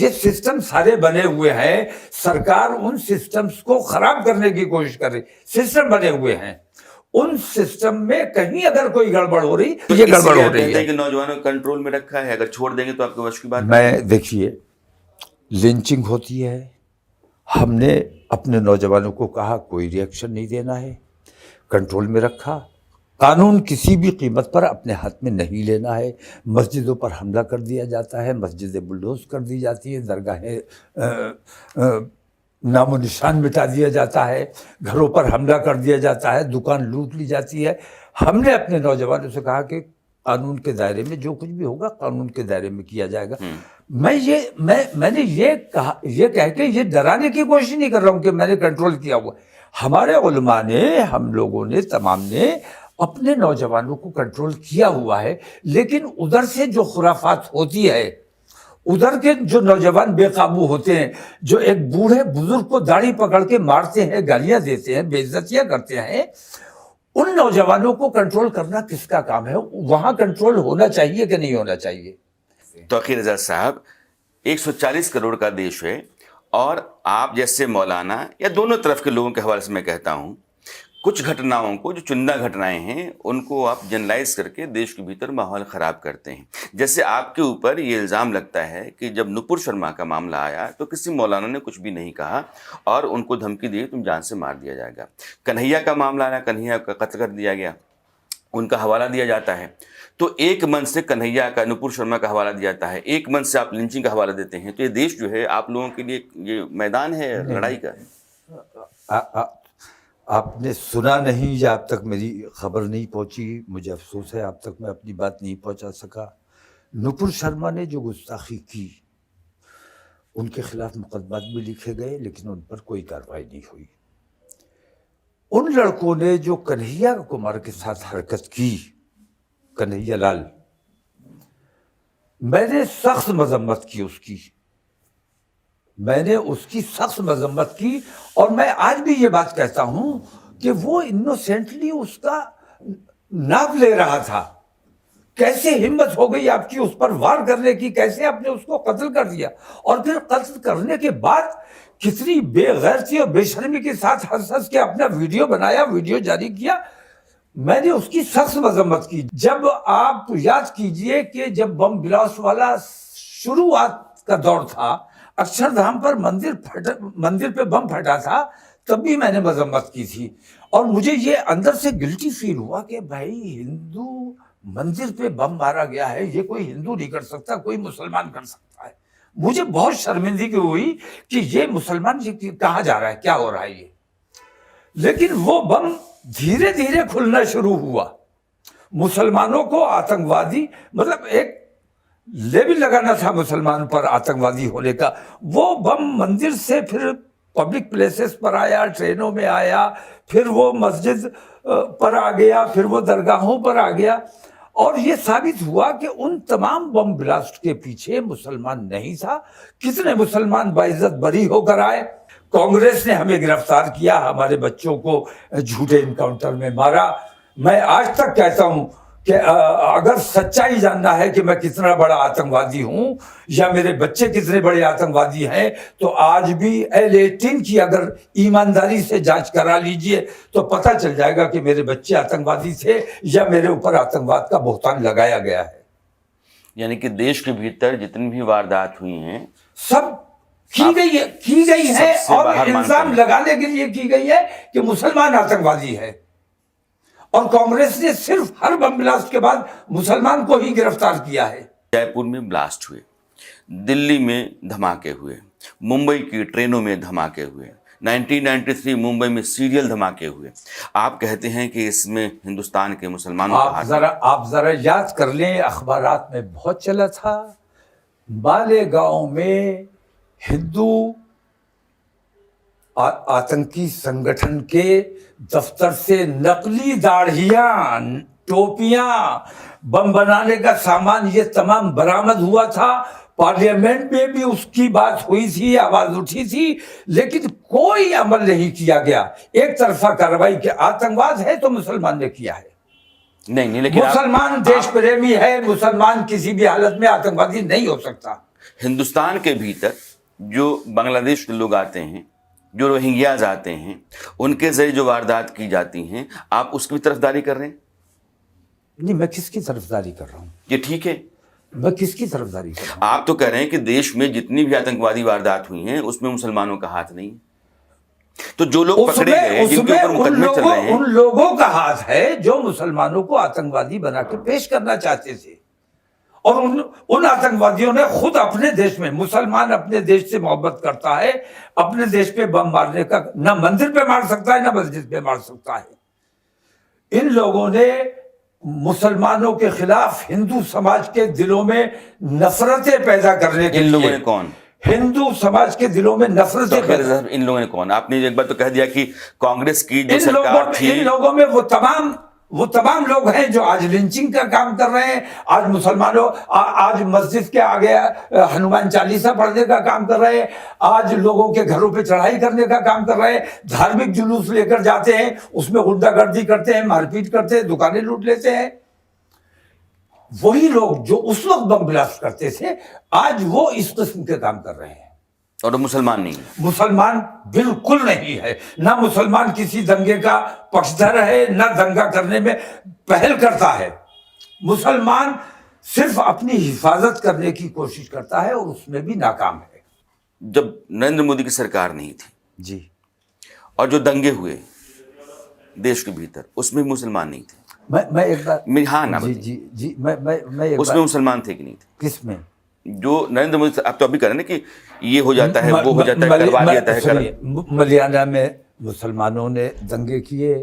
ये सिस्टम सारे बने हुए हैं, सरकार उन सिस्टम्स को खराब करने की कोशिश कर रही। सिस्टम बने हुए हैं, उन सिस्टम में कहीं अगर कोई गड़बड़ हो रही तो ये गड़बड़ हो रही है कि नौजवानों को कंट्रोल में रखा है, अगर छोड़ देंगे तो आपके वश की बात। मैं देखिए, लिंचिंग होती है, हमने अपने नौजवानों को कहा कोई रिएक्शन नहीं देना है, कंट्रोल में रखा। कानून किसी भी कीमत पर अपने हाथ में नहीं लेना है। मस्जिदों पर हमला कर दिया जाता है, मस्जिदें बुलडोज कर दी जाती है, दरगाहें नामो निशान मिटा दिया जाता है, घरों पर हमला कर दिया जाता है, दुकान लूट ली जाती है। हमने अपने नौजवानों से कहा कि कानून के दायरे में जो कुछ भी होगा कानून के दायरे में किया जाएगा। मैंने ये कह के ये डराने की कोशिश नहीं कर रहा हूँ कि मैंने कंट्रोल किया हुआ। हमारे उलमा ने, हम लोगों ने, तमाम ने अपने नौजवानों को कंट्रोल किया हुआ है, लेकिन उधर से जो खुराफात होती है, उधर के जो नौजवान बेकाबू होते हैं, जो एक बूढ़े बुजुर्ग को दाढ़ी पकड़ के मारते हैं, गालियां देते हैं, बेइज्जतियां करते हैं, उन नौजवानों को कंट्रोल करना किसका काम है? वहां कंट्रोल होना चाहिए कि नहीं होना चाहिए? तौकीर रज़ा साहब, 140 करोड़ का देश है और आप जैसे मौलाना या दोनों तरफ के लोगों के हवाले से मैं कहता हूं, कुछ घटनाओं को, जो चुनिंदा घटनाएं हैं, उनको आप जनरलाइज करके देश के भीतर माहौल ख़राब करते हैं। जैसे आपके ऊपर ये इल्ज़ाम लगता है कि जब नुपुर शर्मा का मामला आया तो किसी मौलाना ने कुछ भी नहीं कहा और उनको धमकी दी तुम जान से मार दिया जाएगा। कन्हैया का मामला आया, कन्हैया का कत्ल कर दिया गया, उनका हवाला दिया जाता है। तो एक मन से कन्हैया का, नुपुर शर्मा का हवाला दिया जाता है, एक मन से आप लिंचिंग का हवाला देते हैं। तो ये देश जो है आप लोगों के लिए ये मैदान है लड़ाई का। आपने सुना नहीं या आप तक मेरी खबर नहीं पहुंची, मुझे अफसोस है, आप तक मैं अपनी बात नहीं पहुंचा सका। नुपुर शर्मा ने जो गुस्ताखी की, उनके खिलाफ मुकदमात भी लिखे गए, लेकिन उन पर कोई कार्रवाई नहीं हुई। उन लड़कों ने जो कन्हैया कुमार के साथ हरकत की, कन्हैया लाल, मैंने सख्त मजम्मत की उसकी, मैंने उसकी सख्त मजम्मत की। और मैं आज भी ये बात कहता हूं कि वो इनोसेंटली उसका नाप ले रहा था। कैसे हिम्मत हो गई आपकी उस पर वार करने की, कैसे आपने उसको कत्ल कर दिया, और फिर कत्ल करने के बाद कितनी बेगैरती और बेशर्मी के साथ हंस हंस के अपना वीडियो बनाया, वीडियो जारी किया। मैंने उसकी सख्त मजम्मत की। जब आप याद कीजिए कि जब बम ब्लास्ट वाला शुरुआत का दौर था, अक्षरधाम पर मंदिर पे बम फटा था, तब भी मैंने मजम्मत की थी। और मुझे ये अंदर से गिल्टी फील हुआ कि भाई, हिंदू मंदिर पे बम मारा गया है, ये कोई हिंदू नहीं कर सकता, कोई मुसलमान कर सकता है। मुझे बहुत शर्मिंदगी हुई कि ये मुसलमान कहाँ जा रहा है, क्या हो रहा है ये। लेकिन वो बम धीरे धीरे खुलना शुरू हुआ। मुसलमानों को आतंकवादी, मतलब एक लेबल लगाना था मुसलमान पर आतंकवादी होने का। वो बम मंदिर से फिर पब्लिक प्लेसेस पर आया, ट्रेनों में आया, फिर वो मस्जिद पर आ गया, फिर वो दरगाहों पर आ गया। और ये साबित हुआ कि उन तमाम बम ब्लास्ट के पीछे मुसलमान नहीं था। कितने मुसलमान बाइज्जत बरी होकर आए। कांग्रेस ने हमें गिरफ्तार किया, हमारे बच्चों को झूठे इनकाउंटर में मारा। मैं आज तक कहता हूं कि अगर सच्चाई जानना है कि मैं कितना बड़ा आतंकवादी हूं या मेरे बच्चे कितने बड़े आतंकवादी हैं, तो आज भी L18 की अगर ईमानदारी से जांच करा लीजिए तो पता चल जाएगा कि मेरे बच्चे आतंकवादी थे या मेरे ऊपर आतंकवाद का बहतान लगाया गया है। यानी कि देश के भीतर जितनी भी वारदात हुई हैं, सब की गई है और इल्जाम लगाने के लिए की गई है कि मुसलमान आतंकवादी है। और कांग्रेस ने सिर्फ हर बम ब्लास्ट के बाद मुसलमान को ही गिरफ्तार किया है। जयपुर में ब्लास्ट हुए, दिल्ली में धमाके हुए, मुंबई की ट्रेनों में धमाके हुए, 1993 मुंबई में सीरियल धमाके हुए। आप कहते हैं कि इसमें हिंदुस्तान के मुसलमानों का आप जरा याद कर लें, अखबारात में बहुत चला था। मालेगांव में हिंदू आतंकी संगठन के दफ्तर से नकली दाढ़ियां, टोपियां, बम बनाने का सामान, ये तमाम बरामद हुआ था। पार्लियामेंट में भी उसकी बात हुई थी, आवाज उठी थी, लेकिन कोई अमल नहीं किया गया। एक तरफा कार्रवाई के आतंकवाद है तो मुसलमान ने किया है। नहीं, लेकिन मुसलमान देश प्रेमी है, मुसलमान किसी भी हालत में आतंकवादी नहीं हो सकता। हिंदुस्तान के भीतर जो बांग्लादेश के लोग आते हैं, जो रोहिंग्याज आते हैं, उनके जरिए जो वारदात की जाती हैं, आप उसकी भी तरफदारी कर रहे हैं? नहीं, मैं किसकी तरफदारी कर रहा हूँ? ये ठीक है? मैं किसकी तरफदारी कर रहा हूँ? आप तो कह रहे हैं कि देश में जितनी भी आतंकवादी वारदात हुई हैं उसमें मुसलमानों का हाथ नहीं है। तो जो लोग पकड़े गए, जिनके ऊपर मुकदमे चल रहे हैं, उन लोगों का हाथ है जो मुसलमानों को आतंकवादी बना के पेश करना चाहते थे। और उन आतंकवादियों ने खुद अपने देश में, मुसलमान अपने देश से मोहब्बत करता है, अपने देश पे बम मारने का, ना मंदिर पे मार सकता है ना मस्जिद पे मार सकता है। इन लोगों ने मुसलमानों के खिलाफ हिंदू समाज के दिलों में नफरतें पैदा करने के लिए, इन लोगों ने कौन? हिंदू समाज के दिलों में नफरतें पैदा। इन लोगों ने कौन? आपने एक बार तो कह दिया कि कांग्रेस की जो इन सरकार थी, इन लोगों में वो तमाम लोग हैं जो आज लिंचिंग का काम कर रहे हैं, आज मुसलमानों आज मस्जिद के आगे हनुमान चालीसा पढ़ने का काम कर रहे हैं, आज लोगों के घरों पे चढ़ाई करने का काम कर रहे हैं, धार्मिक जुलूस लेकर जाते हैं, उसमें गुंडागर्दी करते हैं, मारपीट करते हैं, दुकानें लूट लेते हैं। वही लोग जो उस वक्त बम ब्लास्ट करते थे, आज वो इस किस्म के काम कर रहे हैं। और मुसलमान नहीं, मुसलमान बिल्कुल नहीं है। ना मुसलमान किसी दंगे का पक्षधर है, ना दंगा करने में पहल करता है। मुसलमान सिर्फ अपनी हिफाजत करने की कोशिश करता है और उसमें भी नाकाम है। जब नरेंद्र मोदी की सरकार नहीं थी जी, और जो दंगे हुए देश के भीतर, उसमें मुसलमान नहीं थे। मैं एक बार, हाँ ना, जी जी जी, मैं एक उसमें मुसलमान थे कि नहीं थे? किसमें? जो नरेंद्र मोदी, आप तो अभी कह रहे हैं ना कि ये हो जाता है, वो हो जाता है, करवा दिया है। मलियाना में मुसलमानों ने दंगे किए,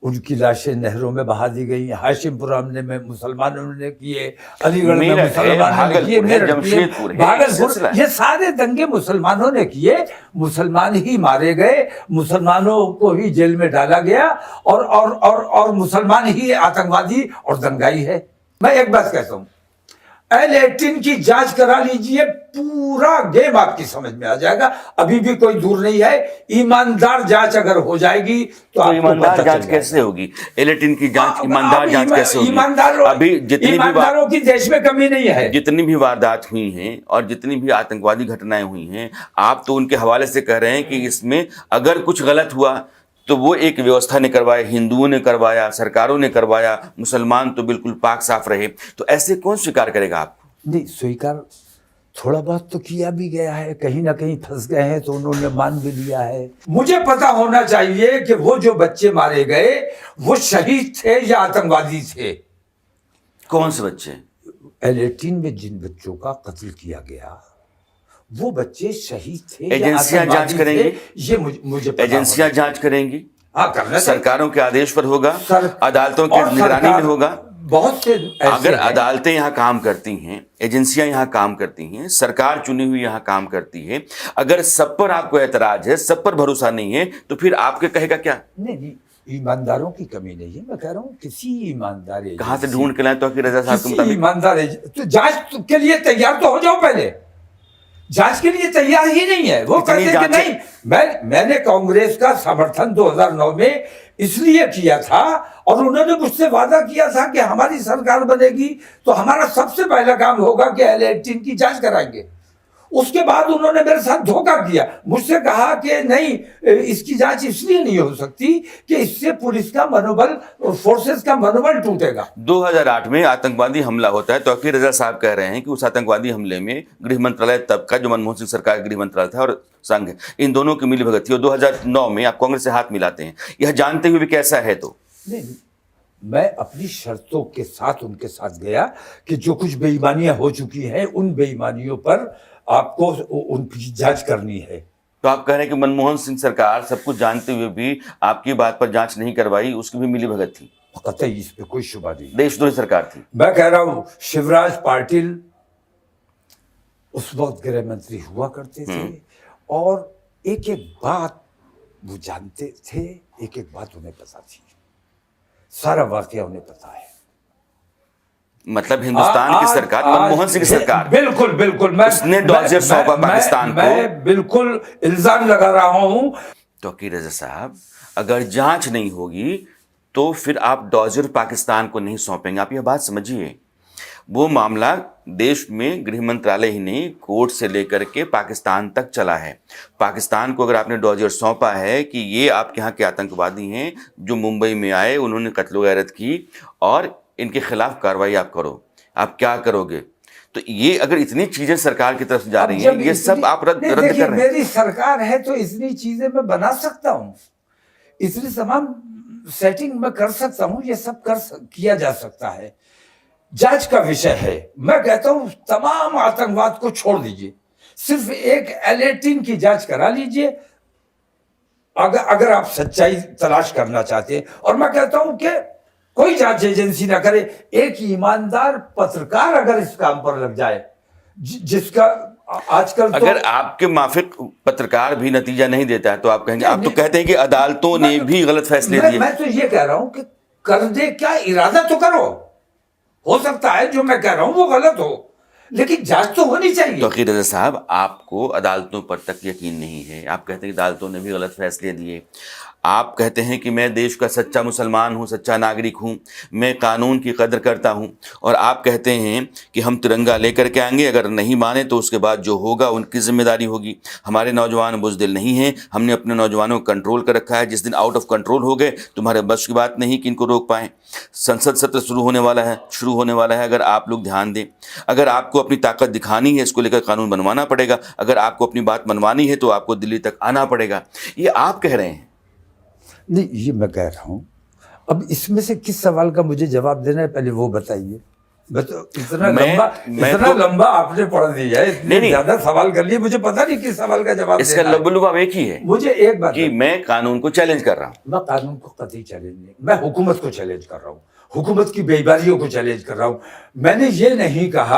उनकी लाशें नहरों में बहा दी गई। हाशिमपुरा में मुसलमानों ने किए, अलीगढ़ में मुसलमानों ने किए, जमशेदपुर, भागलपुर, ये सारे दंगे मुसलमानों ने किए। मुसलमान ही मारे गए, मुसलमानों को ही जेल में डाला गया, और मुसलमान ही आतंकवादी और दंगाई है। मैं एक बात कहता हूं, L18 की जांच करा लीजिए, पूरा गेम आपकी समझ में आ जाएगा। अभी भी कोई दूर नहीं है। ईमानदार जांच अगर हो जाएगी तो ईमानदार जांच कैसे होगी? L18 की जांच, ईमानदार जांच कैसे होगी? अभी जितनी ईमानदारों की देश में कमी नहीं है। जितनी भी वारदात हुई हैं और जितनी भी आतंकवादी घटनाएं हुई हैं, आप तो उनके हवाले से कह रहे हैं कि इसमें अगर कुछ गलत हुआ तो वो एक व्यवस्था ने करवाया, हिंदुओं ने करवाया, सरकारों ने करवाया, मुसलमान तो बिल्कुल पाक साफ रहे। तो ऐसे कौन स्वीकार करेगा आपको? नहीं, स्वीकार थोड़ा बहुत तो किया भी गया है, कहीं ना कहीं फंस गए हैं तो उन्होंने मान भी लिया है। मुझे पता होना चाहिए कि वो जो बच्चे मारे गए वो शहीद थे या आतंकवादी थे। कौन से बच्चे? L18 में जिन बच्चों का कत्ल किया गया वो बच्चे शहीद थे। एजेंसियां जांच करेंगी, ये मुझे एजेंसियां जांच करेंगी। हाँ, करना सरकारों के आदेश पर होगा, अदालतों की निगरानी में होगा। बहुत से अगर अदालतें यहाँ काम करती हैं, एजेंसियां यहाँ काम करती हैं, सरकार चुनी हुई यहाँ काम करती है, अगर सब पर आपको ऐतराज है, सब पर भरोसा नहीं है, तो फिर आपके कहेगा क्या? नहीं, ईमानदारों की कमी नहीं है। मैं कह रहा हूँ किसी ईमानदार कहाँ से ढूंढ के लाए? तो रजा साहब के मुताबिक ईमानदार तो जांच के लिए तैयार तो हो जाओ। पहले जांच के लिए तैयार ही नहीं है। वो कहते हैं कि नहीं, मैंने कांग्रेस का समर्थन 2009 में इसलिए किया था और उन्होंने मुझसे वादा किया था कि हमारी सरकार बनेगी तो हमारा सबसे पहला काम होगा कि L18 की जांच कराएंगे। उसके बाद उन्होंने मेरे साथ धोखा किया, मुझसे कहा कि नहीं, इसकी जांच इसलिए नहीं हो सकती कि इससे पुलिस का मनोबल और फोर्सेस का मनोबल टूटेगा। 2008 में आतंकवादी हमला होता है। तौकीर रजा साहब कह रहे हैं कि उस आतंकवादी हमले में गृह मंत्रालय तब का, जो मनमोहन सिंह सरकार का गृह मंत्रालय था, और संघ, इन दोनों की मिलीभगत थी। और 2009 में आप कांग्रेस से हाथ मिलाते हैं, यह जानते हुए भी कैसा है? तो नहीं, मैं अपनी शर्तों के साथ उनके साथ गया कि जो कुछ बेईमानियां हो चुकी हैं उन बेईमानियों पर आपको उनकी जांच करनी है। तो आप कह रहे हैं कि मनमोहन सिंह सरकार सब कुछ जानते हुए भी आपकी बात पर जांच नहीं करवाई, उसकी भी मिलीभगत थी? कतई इस पे कोई शुबा नहीं। देशद्रोही सरकार थी। मैं कह रहा हूं, शिवराज पाटिल उस वक्त गृह मंत्री हुआ करते थे और एक एक बात वो जानते थे, एक एक बात उन्हें पता थी, सारा वाकया उन्हें पता है। मतलब हिंदुस्तान की सरकार, मनमोहन सिंह की सरकार, बिल्कुल बिल्कुल, उसने डॉजर सौंपा पाकिस्तान को। मैं बिल्कुल इल्जाम लगा रहा हूं। तौकीर रजा साहब, अगर जांच नहीं होगी तो फिर आप डॉजर पाकिस्तान को नहीं सौंपेंगे। आप यह बात समझिए, वो मामला देश में गृह मंत्रालय ही नहीं, कोर्ट से लेकर के पाकिस्तान तक चला है। पाकिस्तान को अगर आपने डॉजर सौंपा है कि ये आपके यहाँ के आतंकवादी हैं जो मुंबई में आए, उन्होंने कत्ल गैरत की और इनके खिलाफ कार्रवाई आप करो, आप क्या करोगे? तो ये अगर इतनी चीजें सरकार की तरफ से जा रही हैं, ये सब आप रद्द कर रहे हैं। मेरी सरकार है तो इतनी चीजें मैं बना सकता हूँ, इतनी तमाम सेटिंग मैं कर सकता हूँ, ये सब किया जा सकता है। जांच का विषय है। मैं कहता हूँ तमाम आतंकवाद को छोड़ दीजिए, सिर्फ एक L18 की जांच करा लीजिए अगर आप सच्चाई तलाश करना चाहते हैं। और मैं कहता हूं कि कोई जांच एजेंसी ना करे, एक ईमानदार पत्रकार अगर इस काम पर लग जाए, जिसका आजकल अगर आपके माफिक पत्रकार भी नतीजा नहीं देता है तो आप कहेंगे, आप तो कहते हैं कि अदालतों ने भी गलत फैसले दिए। मैं तो ये कह रहा हूं कि कर दे क्या, इरादा तो करो। हो सकता है जो मैं कह रहा हूं वो गलत हो, लेकिन जांच तो होनी चाहिए। तो रजा साहब, आपको अदालतों पर तक यकीन नहीं है। आप कहते हैं कि अदालतों ने भी गलत फैसले दिए। आप कहते हैं कि मैं देश का सच्चा मुसलमान हूँ, सच्चा नागरिक हूँ, मैं कानून की कदर करता हूँ। और आप कहते हैं कि हम तिरंगा लेकर के आएंगे, अगर नहीं माने तो उसके बाद जो होगा उनकी जिम्मेदारी होगी। हमारे नौजवान बुज़दिल नहीं हैं, हमने अपने नौजवानों को कंट्रोल कर रखा है। जिस दिन आउट ऑफ कंट्रोल हो गए, तुम्हारे बस की बात नहीं कि इनको रोक पाएँ। संसद सत्र शुरू होने वाला है। अगर आप लोग ध्यान दें, अगर आपको अपनी ताकत दिखानी है, इसको लेकर कानून बनवाना पड़ेगा। अगर आपको अपनी बात मनवानी है तो आपको दिल्ली तक आना पड़ेगा। ये आप कह रहे हैं। नहीं, ये मैं कह रहा हूं। अब इसमें से किस सवाल का मुझे जवाब देना है, पहले वो बताइए। इतना लंबा आपने पढ़ दिया है, इतने ज्यादा सवाल कर लिए, मुझे पता नहीं किस सवाल का जवाब इसका लबुलुबाब एक ही है। मुझे एक बात कि मैं कानून को चैलेंज कर रहा हूं। मैं कानून को कतई चैलेंज नहीं, मैं हुकूमत को चैलेंज कर रहा हूं, हुकूमत की बेईमानियों को चैलेंज कर रहा हूं। मैंने ये नहीं कहा